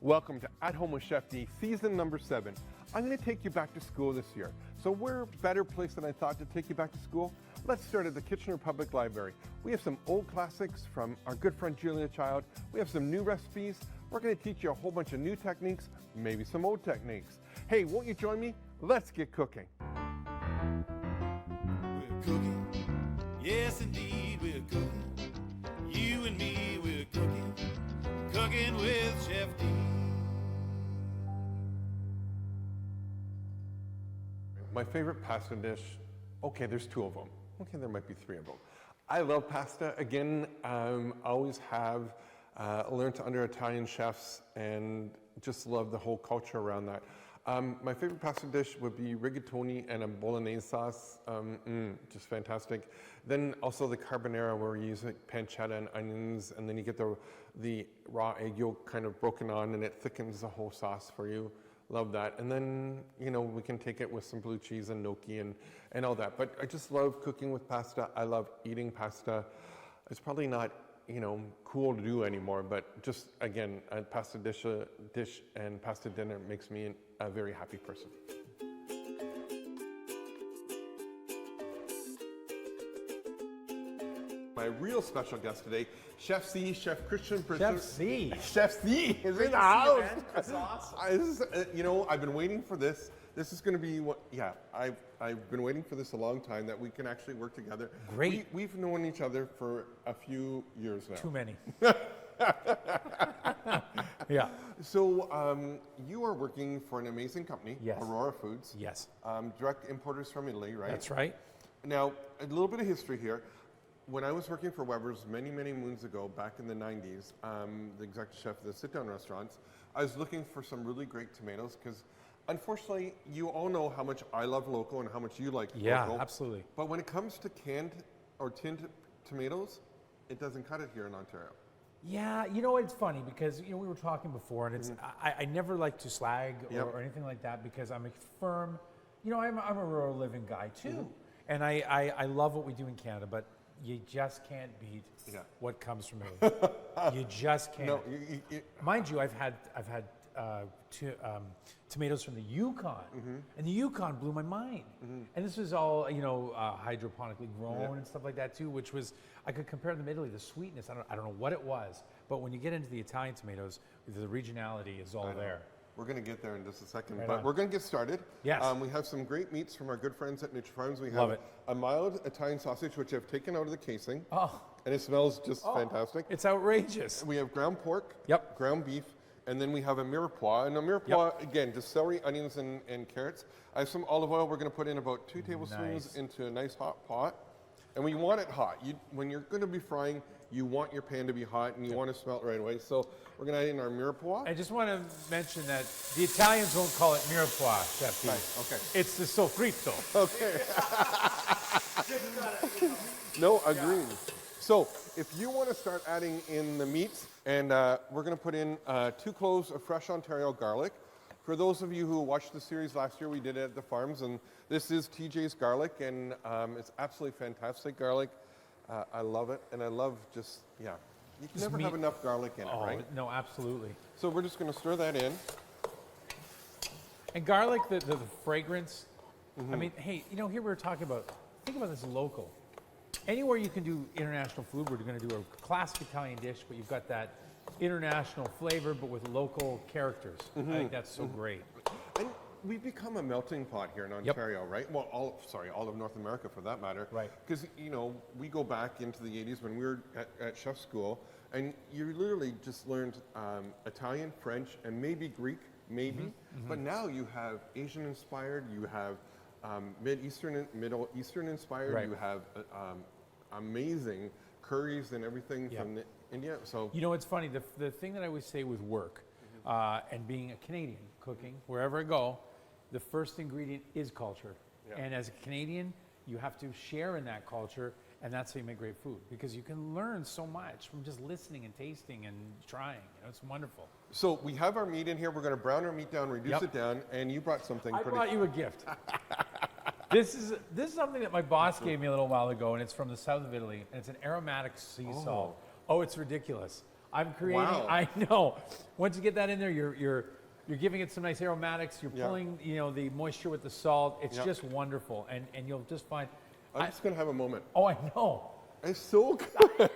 Welcome to At Home with Chef D, season number 7. I'm going to take you back to school this year. So where better place than I thought to take you back to school? Let's start at the Kitchener Public Library. We have some old classics from our good friend Julia Child. We have some new recipes. We're going to teach you a whole bunch of new techniques, maybe some old techniques. Hey, won't you join me? Let's get cooking. We're cooking, yes indeed we're cooking. You and me, we're cooking, cooking with Chef D. My favorite pasta dish, okay, there's 2 of them. Okay, there might be 3 of them. I love pasta. Again, always have learned under Italian chefs and just love the whole culture around that. My favorite pasta dish would be rigatoni and a bolognese sauce, just fantastic. Then also the carbonara where you use like pancetta and onions, and then you get the raw egg yolk kind of broken on and it thickens the whole sauce for you. Love that. And then, you know, we can take it with some blue cheese and gnocchi and all that. But I just love cooking with pasta. I love eating pasta. It's probably not, you know, cool to do anymore, but just, again, a pasta dish and pasta dinner makes me a very happy person. My real special guest today, Chef C, Chef Christian Pritchard. Chef C. Chef C is in the house. That's awesome. You know, I've been waiting for this. This is going to be what, yeah, I've been waiting for this a long time, that we can actually work together. Great. We've known each other for a few years now. Too many. Yeah. So you are working for an amazing company, Yes. Aurora Foods. Yes. Direct importers from Italy, right? That's right. Now, a little bit of history here. When I was working for Weber's many, many moons ago, back in the 90s, the executive chef of the sit-down restaurants, I was looking for some really great tomatoes because, unfortunately, you all know how much I love local and how much you like Yeah, local. absolutely. But when it comes to canned or tinned tomatoes, it doesn't cut it here in Ontario. Yeah, you know, it's funny because, you know, we were talking before and it's, I never like to slag or anything like that because I'm a firm, you know, I'm a rural living guy too. And I love what we do in Canada, but you just can't beat what comes from Italy. You just can't. No, Mind you, I've had tomatoes from the Yukon, and the Yukon blew my mind. And this was all, you know, hydroponically grown and stuff like that too, which was, I could compare them to Italy. The sweetness, I don't know what it was, but when you get into the Italian tomatoes, the regionality is all there. We're going to get there in just a second, Right but on. we're going to get started. Yes. We have some great meats from our good friends at Nature Farms. We Love have it. a mild Italian sausage, which I've taken out of the casing, Oh, and it smells just fantastic. it's outrageous. We have ground pork, Yep. ground beef, and then we have a mirepoix. And a mirepoix, again, just celery, onions, and carrots. I have some olive oil. We're going to put in about 2 tablespoons Nice. into a nice hot pot. And we want it hot. When you're going to be frying, you want your pan to be hot, and you want to smell it right away. So we're going to add in our mirepoix. I just want to mention that the Italians won't call it mirepoix, Chef D. Right, okay. It's the sofritto. Okay. No, agreed. So if you want to start adding in the meats, and we're going to put in 2 cloves of fresh Ontario garlic. For those of you who watched the series last year, we did it at the farms, and this is TJ's garlic, and it's absolutely fantastic garlic. I love it, and I love just, you can never have enough garlic in it, right? No, absolutely. So we're just going to stir that in. And garlic, the fragrance. I mean, hey, you know, here we're talking about, think about this local. Anywhere you can do international food, we're going to do a classic Italian dish, but you've got that international flavor, but with local characters. I think that's so great. And we've become a melting pot here in Ontario, right? Well, all of North America for that matter. Right. Because, you know, we go back into the 80s when we were at chef school, and you literally just learned Italian, French, and maybe Greek, But now you have Asian inspired, you have Middle Eastern inspired, Right. you have amazing curries and everything from India. So You know, it's funny, the thing that I always say with work and being a Canadian, cooking, wherever I go, the first ingredient is culture. And as a Canadian, you have to share in that culture, and that's how you make great food. Because you can learn so much from just listening and tasting and trying. You know, it's wonderful. So we have our meat in here. We're going to brown our meat down, reduce it down, and you brought something I pretty. brought you a gift. This is something that my boss gave me a little while ago, and it's from the south of Italy, and it's an aromatic sea salt. Oh, it's ridiculous. I'm creating. Wow. I know. Once you get that in there, you're giving it some nice aromatics. You're pulling, the moisture with the salt. It's just wonderful, and you'll just find. I'm just gonna have a moment. Oh, I know. It's so good.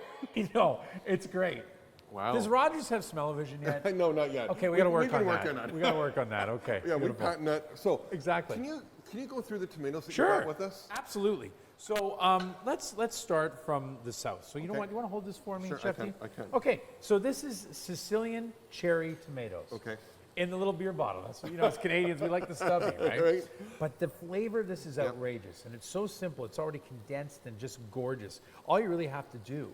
It's great. Wow. Does Rogers have smell-o-vision yet? No, not yet. Okay, we got to work on can that. work on that. We got to work on that. Okay. Yeah, we beautiful. patent that. So Exactly. Can you go through the tomatoes that you Sure. brought with us? Absolutely. So let's start from the south. So you know Okay. what? You want to hold this for me, Sure, Chef Dean? I can. Okay. So this is Sicilian cherry tomatoes. Okay. In the little beer bottle. That's as Canadians, we like the stubby, right? Right. But the flavor of this is outrageous, and it's so simple. It's already condensed and just gorgeous. All you really have to do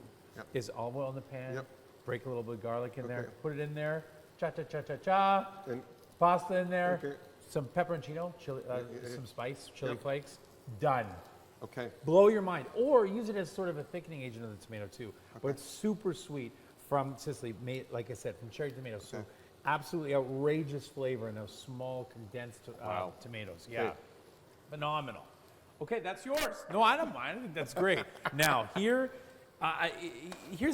is olive oil in the pan, Yep. break a little bit of garlic in there, Okay. put it in there, cha-cha-cha-cha-cha, And pasta in there, Okay. some pepperoncino, chili, some spice, chili Yep. flakes, done. okay. Blow your mind. Or use it as sort of a thickening agent of the tomato too. But it's super sweet from Sicily, made, like I said, from cherry tomatoes. So Okay. absolutely outrageous flavor in those small condensed Wow. tomatoes. Yeah. Okay. Phenomenal. Okay, that's yours. No, I don't mind. I think that's great. Now, here's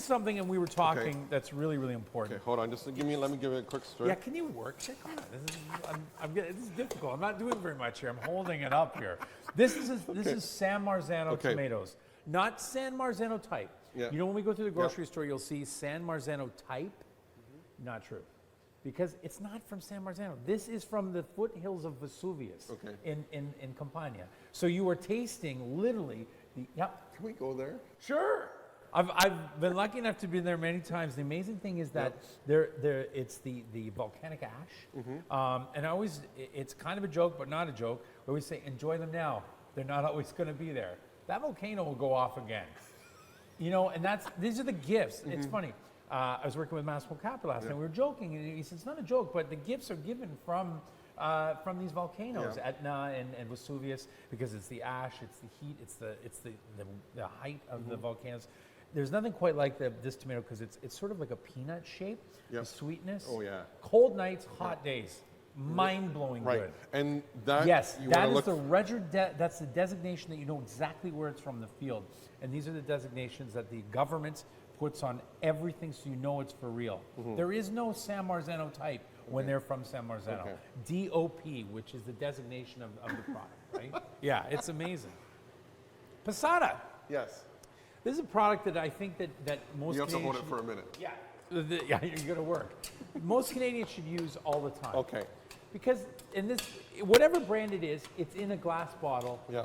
something, and we were talking that's really, really important. Okay, hold on. Just let me give it a quick stir. Yeah, can you work it? Come on, this is difficult. I'm not doing very much here. I'm holding it up here. This is San Marzano Okay. tomatoes, not San Marzano type. Yeah. You know, when we go through the grocery store, you'll see San Marzano type. Not true, because it's not from San Marzano. This is from the foothills of Vesuvius Okay. in Campania. So you are tasting literally the. Yep. Can we go there? Sure. I've been lucky enough to be there many times. The amazing thing is that it's the volcanic ash, and it's kind of a joke, but not a joke. We always say, enjoy them now. They're not always going to be there. That volcano will go off again. And these are the gifts. It's funny. I was working with Massimo Capra last night. We were joking, and he said, it's not a joke, but the gifts are given from these volcanoes, Etna and Vesuvius, because it's the ash, it's the heat, it's the height of the volcanoes. There's nothing quite like this tomato because it's sort of like a peanut shape, the sweetness. Oh, yeah. Cold nights, hot days, mind-blowing Right. good. And that Yes, you that wanna is that's the designation that you know exactly where it's from the field. And these are the designations that the government puts on everything so you know it's for real. There is no San Marzano type when they're from San Marzano. Okay. DOP, which is the designation of the product, right? Yeah, it's amazing. Passata. Yes. This is a product that I think that most You have to Canadians hold it for a minute. yeah, you're going to work. Most Canadians should use all the time. Okay. Because whatever brand it is, it's in a glass bottle. Yeah.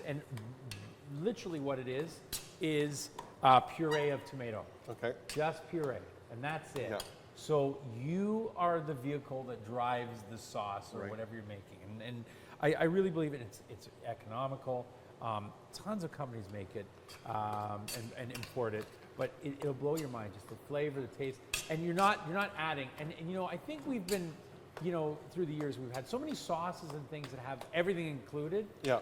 And literally what it is puree of tomato. Okay. Just puree, and that's it. Yeah. So you are the vehicle that drives the sauce or Right. whatever you're making, and I really believe it's economical. Tons of companies make it and import it, but it'll blow your mind. Just the flavor, the taste, and you're not adding. And I think we've been, through the years we've had so many sauces and things that have everything included. Yeah.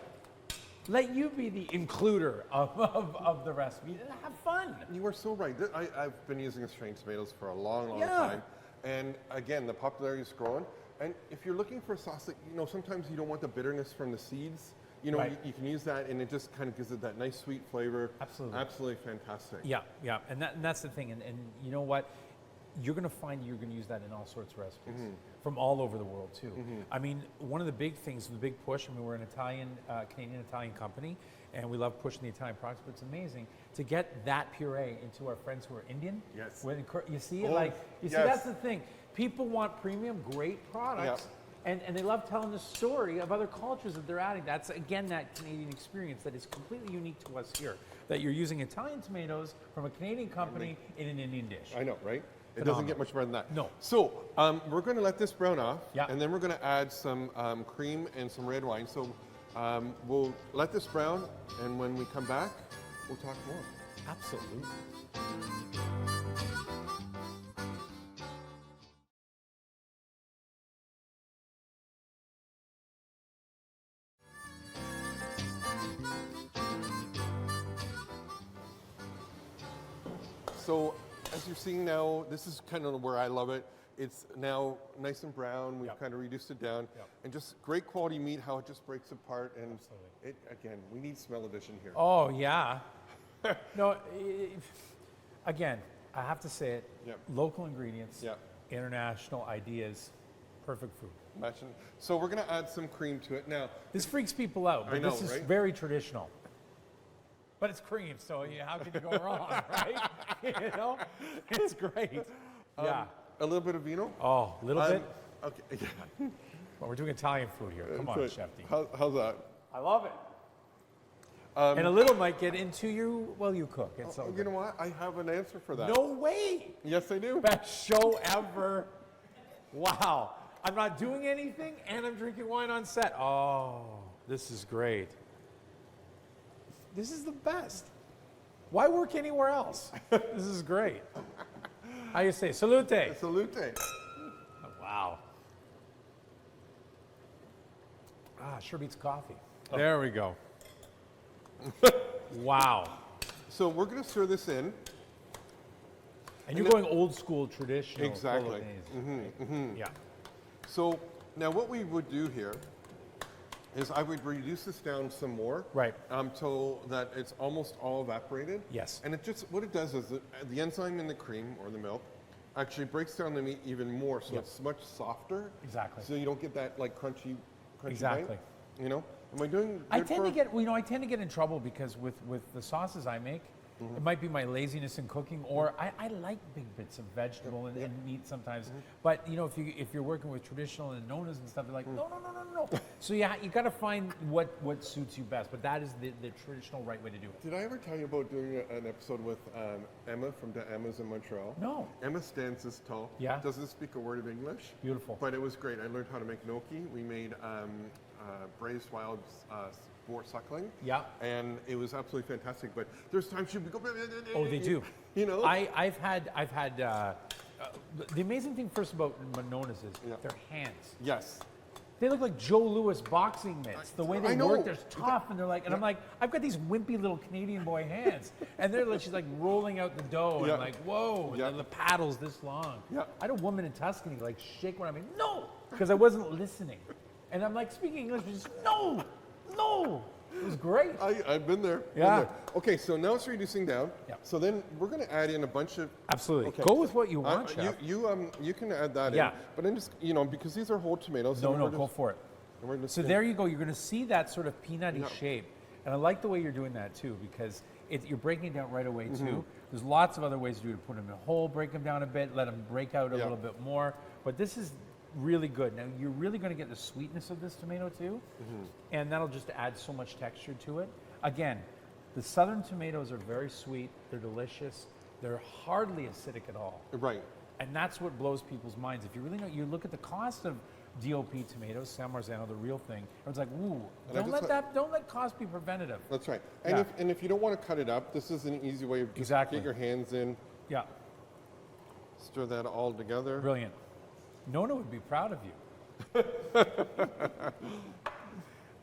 Let you be the includer of the recipe and have fun. You are so right. I've been using Australian tomatoes for a long, long Yeah. time. And again, the popularity is growing. And if you're looking for a sauce that, sometimes you don't want the bitterness from the seeds, Right. you can use that and it just kind of gives it that nice sweet flavor. Absolutely. Absolutely fantastic. Yeah, and that's the thing. And you know what? You're going to find you're going to use that in all sorts of recipes from all over the world too. I mean, one of the big things, the big push. I mean, we're an Canadian-Italian company, and we love pushing the Italian products. But it's amazing to get that puree into our friends who are Indian. Yes. You see it, Oh, see, yes. that's the thing. People want premium, great products. And they love telling the story of other cultures that they're adding. That's, again, that Canadian experience that is completely unique to us here. That you're using Italian tomatoes from a Canadian company in an Indian dish. I know, right? It Phenomenal. doesn't get much better than that. No. So we're going to let this brown off, Yeah. and then we're going to add some cream and some red wine. So we'll let this brown, and when we come back, we'll talk more. Absolutely. So as you're seeing now, this is kind of where I love it. It's now nice and brown. We've Yep. kind of reduced it down. Yep. And just great quality meat, how it just breaks apart. And Absolutely. again, we need smell-o-vision here. Oh, yeah. No, again, I have to say it. Yep. Local ingredients, Yep. international ideas, perfect food. Imagine. So we're going to add some cream to it. Now, This freaks people out, but I know, this is right? very traditional. But it's cream, so how can you go wrong, right? You know, it's great. Yeah. a little bit of vino. Oh, a little bit. Okay. Yeah. Well, we're doing Italian food here. Come on, That's right. Shefty. How's that? I love it. And a little might get into you while you cook. It's all You good. know what? I have an answer for that. No way. Yes, I do. Best show ever. Wow. I'm not doing anything and I'm drinking wine on set. Oh, this is great. This is the best. Why work anywhere else? This is great. How you say? Salute. Salute. Oh, wow. Sure beats coffee. There we go. Wow. So we're going to stir this in. And you're going old school, traditional. Exactly. Bolognese. Yeah. So now what we would do here is I would reduce this down some more. Right. Till that it's almost all evaporated. Yes. And it just, what it does is the enzyme in the cream or the milk actually breaks down the meat even more, so Yep. it's much softer. Exactly. So you don't get that like crunchy Exactly. bite, you know? Am I doing I good tend for- to get, I tend to get in trouble because with the sauces I make, it might be my laziness in cooking, or I like big bits of vegetable and meat sometimes. But if you're working with traditional and nonas and stuff, they're like, no. So you got to find what suits you best. But that is the traditional right way to do it. Did I ever tell you about doing an episode with Emma from the Emma's in Montreal? No. Emma stands this tall. Yeah. Doesn't speak a word of English. Beautiful. But it was great. I learned how to make gnocchi. We made braised wild boar suckling. Yeah. And it was absolutely fantastic. But there's times she'd go. Oh, they do. You know. I've had the amazing thing first about Manonas is their hands. Yes. They look like Joe Louis boxing mitts. The way I they know. work, they're tough, and they're like, and I'm like, I've got these wimpy little Canadian boy hands, and they're like, she's like rolling out the dough, and Yeah. I'm like, whoa, and Yeah. then the paddle's this long. Yeah. I had a woman in Tuscany like shake when I'm like, no, because I wasn't listening, and I'm like speaking English, but just no. It was great. I've been there. Yeah. Been there. Okay, so now it's reducing down. Yeah. So then we're going to add in a bunch of. Absolutely. Okay. Go with what you want, Chef. You can add that Yeah. in. But I'm just because these are whole tomatoes. No, and we're go just- for it. and we're just So gonna- there you go. You're going to see that sort of peanutty Yeah. shape. And I like the way you're doing that too, because you're breaking it down right away Mm-hmm. too. There's lots of other ways to do it. Put them in a hole, break them down a bit, let them break out a Yeah. little bit more. But this is really good. Now you're really going to get the sweetness of this tomato too. Mm-hmm. And that'll just add so much texture to it. Again, the southern tomatoes are very sweet. They're delicious. They're hardly acidic at all. Right. And that's what blows people's minds. If you really know, you look at the cost of DOP tomatoes, San Marzano, the real thing. It's like, ooh, And I just don't let cost be preventative. That's right. And Yeah. if you don't want to cut it up, this is an easy way of just Exactly. get your hands in, Yeah, stir that all together. brilliant. Nona would be proud of you.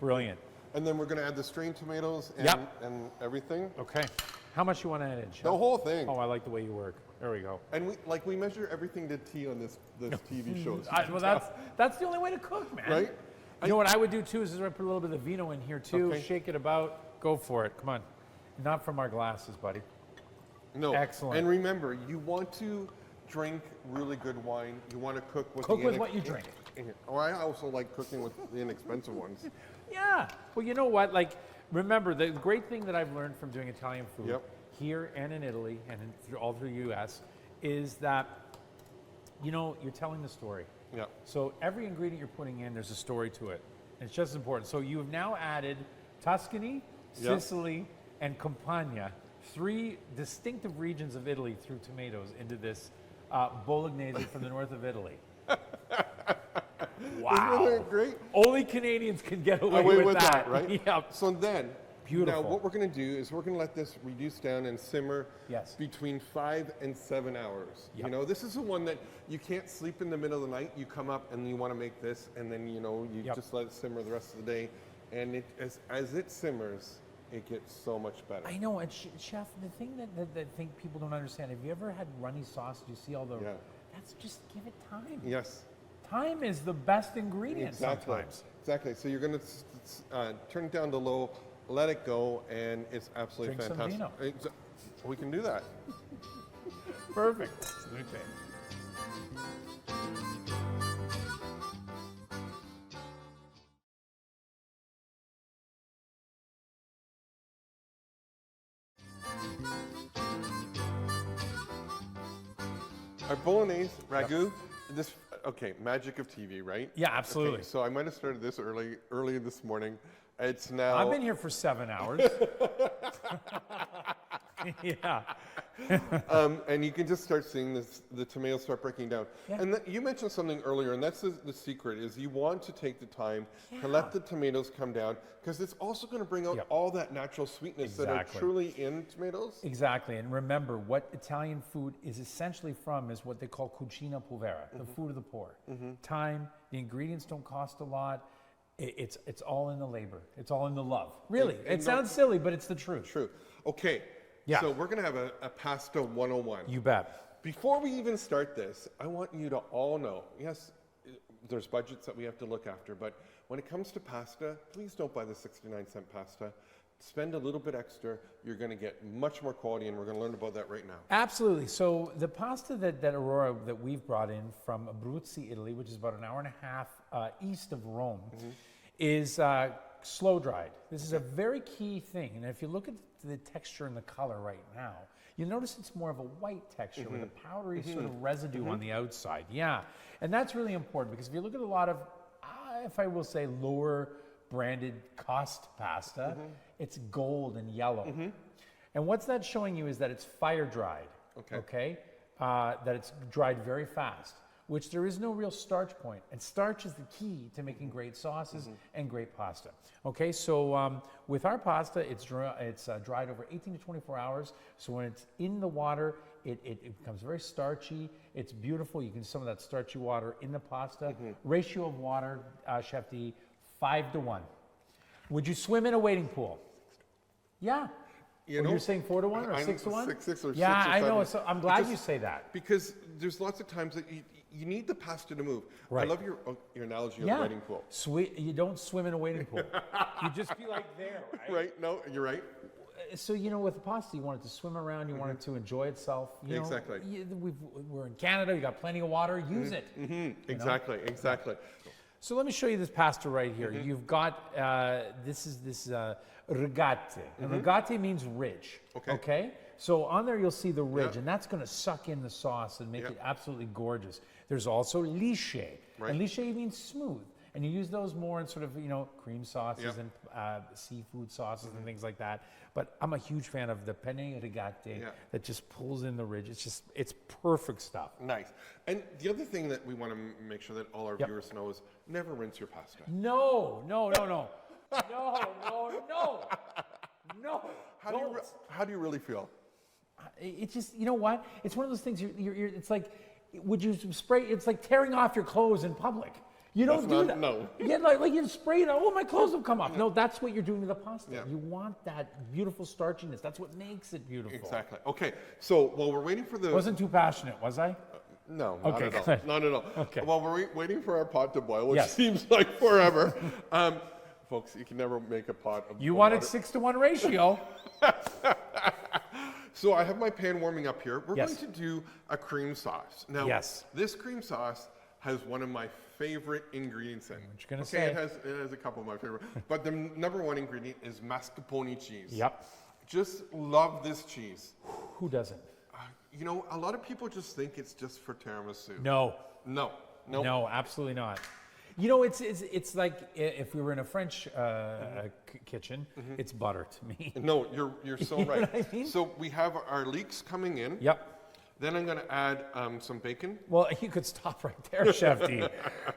Brilliant. And then we're going to add the strained tomatoes and, Yep. and everything. Okay. How much you want to add in, Chef? The whole thing. Oh, I like the way you work. There we go. And we measure everything to T on this TV show. Well, that's the only way to cook, man. Right? You know what I would do too is I put a little bit of vino in here too. Okay. Shake it about. Go for it. Come on. Not from our glasses, buddy. No. Excellent. And remember, you want to drink really good wine. You want to cook with Cook the with what you drink. Oh, I also like cooking with the inexpensive ones. Yeah. Well, you know what? Like, remember, the great thing that I've learned from doing Italian food Yep. here and in Italy and all through the U.S. is that, you're telling the story. Yeah. So every ingredient you're putting in, there's a story to it. And it's just as important. So you have now added Tuscany, Yep. Sicily, and Campania, 3 distinctive regions of Italy through tomatoes into this bolognese from the north of Italy. Wow. Isn't that great? Only Canadians can get away, With that, right? Yep. So then, Beautiful. now what we're going to do is we're going to let this reduce down and simmer Yes. between 5 and 7 hours. Yep. This is the one that you can't sleep in the middle of the night. You come up and you want to make this, and then you Yep. just let it simmer the rest of the day. And as it simmers, it gets so much better. I know, and Chef, the thing that I think people don't understand, have you ever had runny sausage? You see all the, Yeah. that's just give it time. Yes. Time is the best ingredient Exactly. sometimes. Exactly. So you're going to turn it down to low, let it go, and it's absolutely Drink some fantastic. vino. We can do that. Perfect. Okay. Our bolognese ragu, this, okay, magic of TV, right? Yeah, absolutely. Okay, so I might have started this early this morning. It's now. I've been here for 7 hours. Yeah. And you can just start seeing the tomatoes start breaking down. Yeah. And you mentioned something earlier, and that's the secret, is you want to take the time to let the tomatoes come down, because it's also going to bring out all that natural sweetness that are truly in tomatoes. Exactly. And remember, what Italian food is essentially from is what they call cucina povera, the food of the poor. Time, the ingredients don't cost a lot. It's all in the labor. It's all in the love. Really. It sounds silly, but it's the truth. True. Okay. Yeah. So we're going to have a pasta 101. You bet. Before we even start this, I want you to all know, yes, there's budgets that we have to look after, but when it comes to pasta, please don't buy the 69-cent pasta. Spend a little bit extra. You're going to get much more quality, and we're going to learn about that right now. Absolutely. So the pasta that Aurora, that we've brought in from Abruzzi, Italy, which is about an hour and a half east of Rome, is slow dried. This is a very key thing. And if you look at the texture and the color right now, you'll notice it's more of a white texture with a powdery sort of residue on the outside. Yeah. And that's really important, because if you look at a lot of, if I will say, lower branded cost pasta, it's gold and yellow. And what's that showing you is that it's fire dried. Okay. That it's dried very fast, which there is no real starch point. And starch is the key to making great sauces and great pasta. Okay, so with our pasta, it's dried over 18 to 24 hours. So when it's in the water, it becomes very starchy. It's beautiful. You can see some of that starchy water in the pasta. Ratio of water, Chef D, 5 to 1. Would you swim in a wading pool? Yeah. You're saying 4 to 1 or 6 to 1? 6 or 6 yeah, or I know. 7. So I'm glad you say that. Because there's lots of times that you need the pasta to move. Right. I love your analogy of the wading pool. You don't swim in a wading pool. You just be like there, right? Right. No, you're right. So, with the pasta, you want it to swim around. You want it to enjoy itself. Exactly. We're in Canada. You got plenty of water. Use it. Exactly. Exactly. So let me show you this pasta right here. You've got, this is rigate. And rigate means ridge. Okay. So on there you'll see the ridge, and that's going to suck in the sauce and make it absolutely gorgeous. There's also lisce. And lisce means smooth. And you use those more in sort of, cream sauces and seafood sauces and things like that. But I'm a huge fan of the penne rigate that just pulls in the ridge. It's perfect stuff. Nice. And the other thing that we want to make sure that all our viewers know is never rinse your pasta. No. No. How do you really feel? It's just, you know what? It's one of those things. It's like, would you spray? It's like tearing off your clothes in public. You don't do that. No. Yeah, like you spray it. Oh, my clothes have come off. No, that's what you're doing to the pasta. Yeah. You want that beautiful starchiness. That's what makes it beautiful. Exactly. Okay. So while we're waiting for the. Wasn't too passionate, was I? No, not at all. Not at all. Okay. While we're waiting for our pot to boil, which seems like forever, folks, you can never make a pot of. You wanted 6 to 1 ratio. So I have my pan warming up here. We're going to do a cream sauce. Now, this cream sauce has one of my favorite ingredients in it. What you gonna say? It has a couple of my favorite, but the number one ingredient is mascarpone cheese. Yep. Just love this cheese. Who doesn't? A lot of people just think it's just for tiramisu. No. No, absolutely not. It's like if we were in a French kitchen, it's butter to me. No, you're so You know right. what I mean? So we have our leeks coming in. Yep. Then I'm going to add some bacon. Well, you could stop right there, Chef D.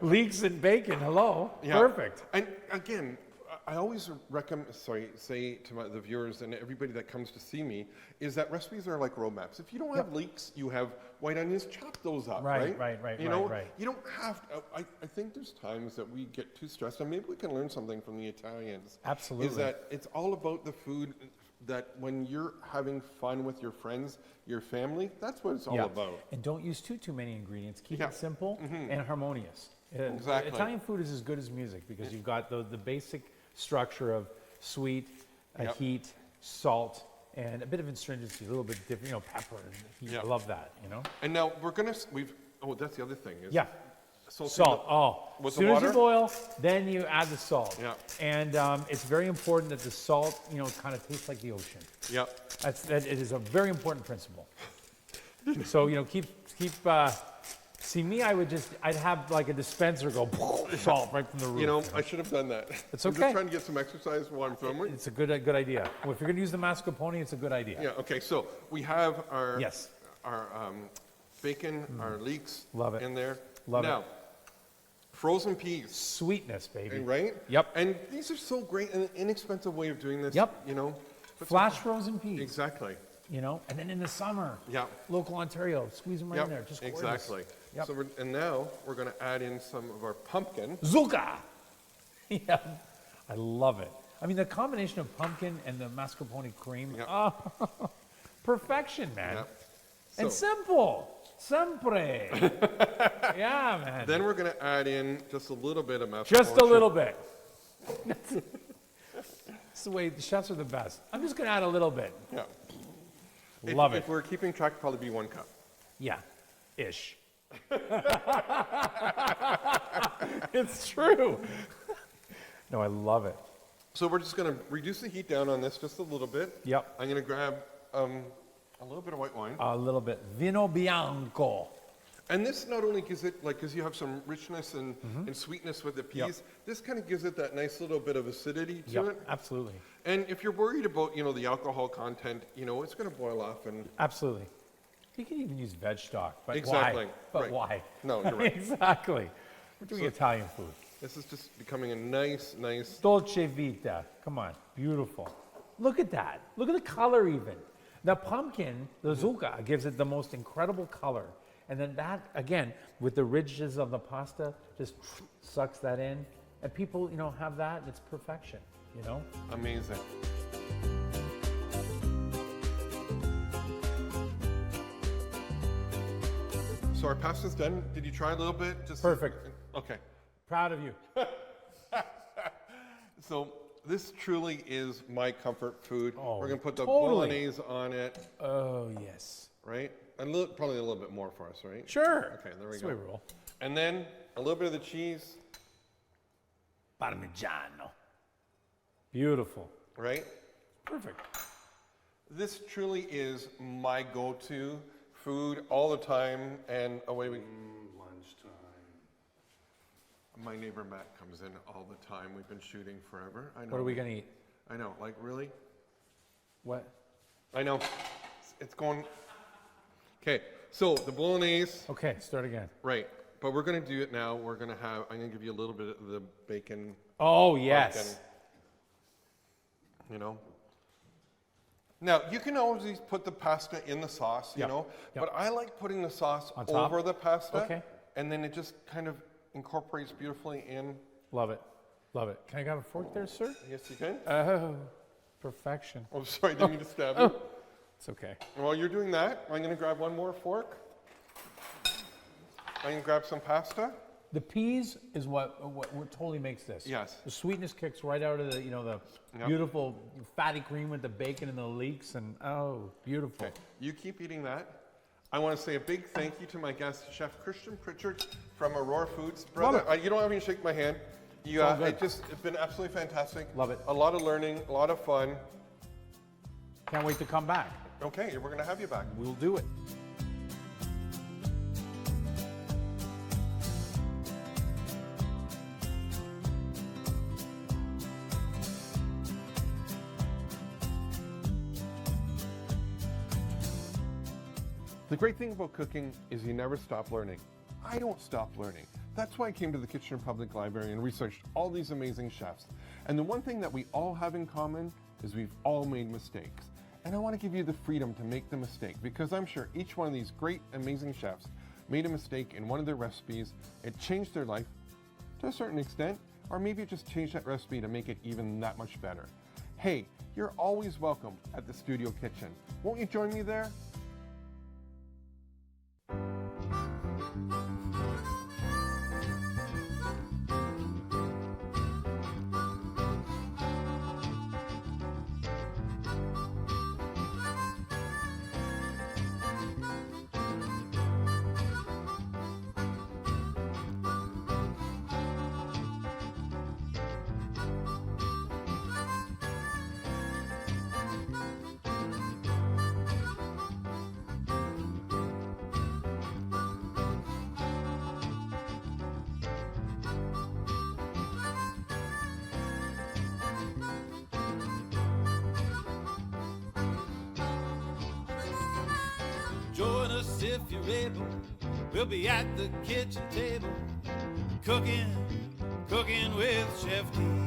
Leeks and bacon, hello. Yeah. Perfect. And again, I always say to the viewers and everybody that comes to see me, is that recipes are like roadmaps. If you don't have leeks, you have white onions, chop those up, right? Right. You don't have to, I think there's times that we get too stressed, and maybe we can learn something from the Italians. Absolutely. Is that it's all about the food, that when you're having fun with your friends, your family, that's what it's all about. And don't use too many ingredients. Keep it simple and harmonious. Exactly. Italian food is as good as music, because you've got the basic structure of sweet, heat, salt, and a bit of astringency, a little bit different, pepper. And heat. Yeah. I love that, And now we're gonna, that's the other thing. Is Yeah. salting Salt. the- Oh, with as the soon as you water? boil, then you add the salt. Yeah. And it's very important that the salt, kind of tastes like the ocean. Yeah. It is a very important principle. So, keep. See me, I'd have like a dispenser go salt right from the roof. I should have done that. It's I'm okay. just trying to get some exercise while I'm filming. It's a good idea. Well, if you're gonna use the mascarpone, it's a good idea. Yeah, okay, so we have our Yes. our bacon, our leeks Love it. in there. Love it. now, frozen peas, Sweetness, baby. right? Yep. And these are so great and an inexpensive way of doing this. Yep. Put Flash frozen peas. Exactly. And then in the summer, Yeah. local Ontario, squeeze them right in there. Yep. Just gorgeous. Exactly. Yep. So and now we're going to add in some of our pumpkin. Zucca. Yeah, I love it. I mean, the combination of pumpkin and the mascarpone cream, Yep. perfection, man. Yep. And So- simple, sempre. Yeah, man. Then we're going to add in just a little bit of mascarpone. Just a little bit. That's the way the chefs are the best. I'm just going to add a little bit. Yeah. Love If it. we're keeping track, it'd probably be 1 cup. Yeah, ish. It's true. No, I love it. So we're just going to reduce the heat down on this just a little bit. Yep. I'm going to grab a little bit of white wine. A little bit. Vino bianco. And this not only gives it, because you have some richness and sweetness with the peas, Yep. this kind of gives it that nice little bit of acidity to Yep, it. absolutely. And if you're worried about, the alcohol content, it's going to boil off and Absolutely. You can even use veg stock, but Exactly, why? But right. why? No, you're right. Exactly. We're doing Italian food. this is just becoming a nice. Dolce vita. Come on. Beautiful. Look at that. Look at the color even. The pumpkin, the zucca, gives it the most incredible color. And then that, again, with the ridges of the pasta, just sucks that in. And people, have that, and it's perfection, Amazing. So our pasta's done. Did you try a little bit? Just Perfect. Okay. Proud of you. So this truly is my comfort food. Oh, We're going to put the totally. bolognese on it, Oh, yes. right? Probably a little bit more for us, right? Sure. Okay, there we That's go. the way we roll. And then a little bit of the cheese, Parmigiano. Beautiful. right? Perfect. This truly is my go-to food all the time, and away we. Lunchtime. My neighbor Matt comes in all the time. We've been shooting forever. I know. What are we going to eat? I know. Like really? What? I know. It's going. Okay. So the bolognese, Okay, start again. right? But we're gonna do it now. I'm gonna give you a little bit of the bacon. Oh, yes. Pumpkin, Now, you can always put the pasta in the sauce, Yep, yep. but I like putting the sauce On top? over the pasta. Okay. And then it just kind of incorporates beautifully in. Love it. Love it. Can I have a fork there, sir? Yes, you can. Oh, perfection. Oh, sorry, didn't mean to stab you. It's okay. While you're doing that, I'm going to grab one more fork. I'm going to grab some pasta. The peas is what totally makes this. Yes. The sweetness kicks right out of the the Yep. beautiful fatty cream with the bacon and the leeks and beautiful. Okay, you keep eating that. I want to say a big thank you to my guest, Chef Christian Pritchard from Aurora Foods. Brother, Love it. you don't have to shake my hand. all good. It's been absolutely fantastic. Love it. A lot of learning, a lot of fun. Can't wait to come back. Okay, we're going to have you back. We'll do it. The great thing about cooking is you never stop learning. I don't stop learning. That's why I came to the Kitchener Public Library and researched all these amazing chefs. And the one thing that we all have in common is we've all made mistakes. And I want to give you the freedom to make the mistake because I'm sure each one of these great, amazing chefs made a mistake in one of their recipes. It changed their life to a certain extent, or maybe it just changed that recipe to make it even that much better. Hey, you're always welcome at the Studio Kitchen. Won't you join me there? us if you're able. We'll be at the kitchen table, cooking with Chef D.